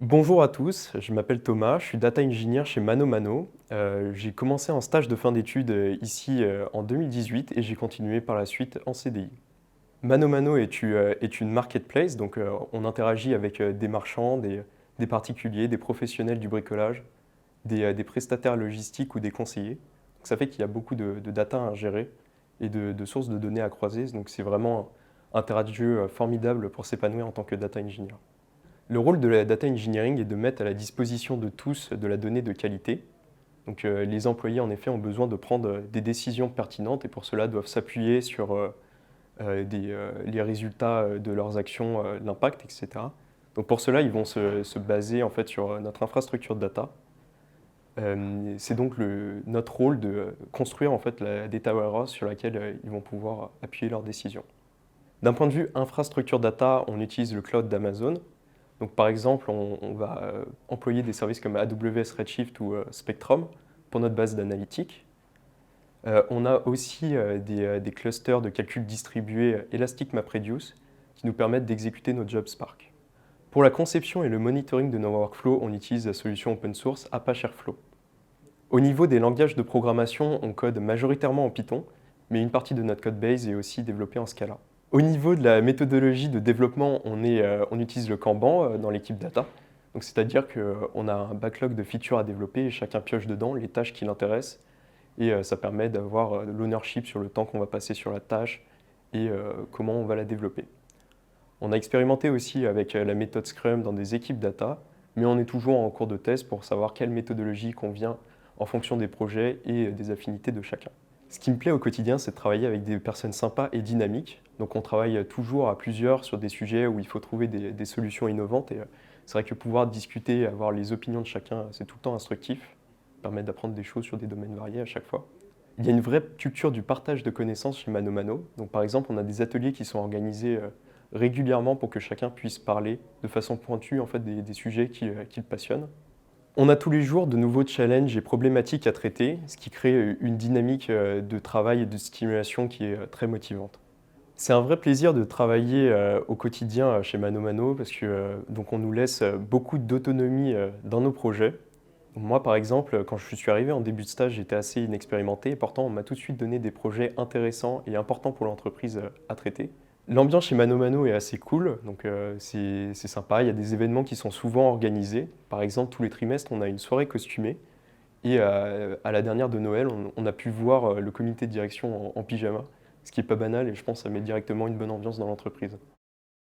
Bonjour à tous, je m'appelle Thomas, je suis data engineer chez ManoMano. J'ai commencé en stage de fin d'études ici en 2018 et j'ai continué par la suite en CDI. ManoMano est une marketplace, donc on interagit avec des marchands, des particuliers, des professionnels du bricolage, des prestataires logistiques ou des conseillers. Donc ça fait qu'il y a beaucoup de data à gérer et de sources de données à croiser, donc c'est vraiment un terrain de jeu formidable pour s'épanouir en tant que data engineer. Le rôle de la data engineering est de mettre à la disposition de tous de la donnée de qualité. Donc, les employés, en effet, ont besoin de prendre des décisions pertinentes et pour cela doivent s'appuyer sur les résultats de leurs actions, l'impact, etc. Donc, pour cela, ils vont se baser en fait sur notre infrastructure de data. C'est donc notre rôle de construire en fait la data warehouse sur laquelle ils vont pouvoir appuyer leurs décisions. D'un point de vue infrastructure data, on utilise le cloud d'Amazon. Donc, par exemple, on va employer des services comme AWS Redshift ou Spectrum pour notre base d'analytique. On a aussi des clusters de calcul distribués Elastic MapReduce qui nous permettent d'exécuter nos jobs Spark. Pour la conception et le monitoring de nos workflows, on utilise la solution open source Apache Airflow. Au niveau des langages de programmation, on code majoritairement en Python, mais une partie de notre code base est aussi développée en Scala. Au niveau de la méthodologie de développement, on utilise le Kanban dans l'équipe data. Donc, c'est-à-dire qu'on a un backlog de features à développer et chacun pioche dedans les tâches qui l'intéressent. Et ça permet d'avoir l'ownership sur le temps qu'on va passer sur la tâche et comment on va la développer. On a expérimenté aussi avec la méthode Scrum dans des équipes data, mais on est toujours en cours de test pour savoir quelle méthodologie convient en fonction des projets et des affinités de chacun. Ce qui me plaît au quotidien, c'est de travailler avec des personnes sympas et dynamiques. Donc on travaille toujours à plusieurs sur des sujets où il faut trouver des solutions innovantes. Et c'est vrai que pouvoir discuter, avoir les opinions de chacun, c'est tout le temps instructif. Ça permet d'apprendre des choses sur des domaines variés à chaque fois. Il y a une vraie culture du partage de connaissances chez ManoMano. Donc par exemple, on a des ateliers qui sont organisés régulièrement pour que chacun puisse parler de façon pointue en fait, des sujets qui le passionnent. On a tous les jours de nouveaux challenges et problématiques à traiter, ce qui crée une dynamique de travail et de stimulation qui est très motivante. C'est un vrai plaisir de travailler au quotidien chez ManoMano parce que donc on nous laisse beaucoup d'autonomie dans nos projets. Moi, par exemple, quand je suis arrivé en début de stage, j'étais assez inexpérimenté et pourtant on m'a tout de suite donné des projets intéressants et importants pour l'entreprise à traiter. L'ambiance chez ManoMano est assez cool, donc c'est sympa. Il y a des événements qui sont souvent organisés. Par exemple, tous les trimestres, on a une soirée costumée. Et à la dernière de Noël, on a pu voir le comité de direction en pyjama, ce qui n'est pas banal et je pense que ça met directement une bonne ambiance dans l'entreprise.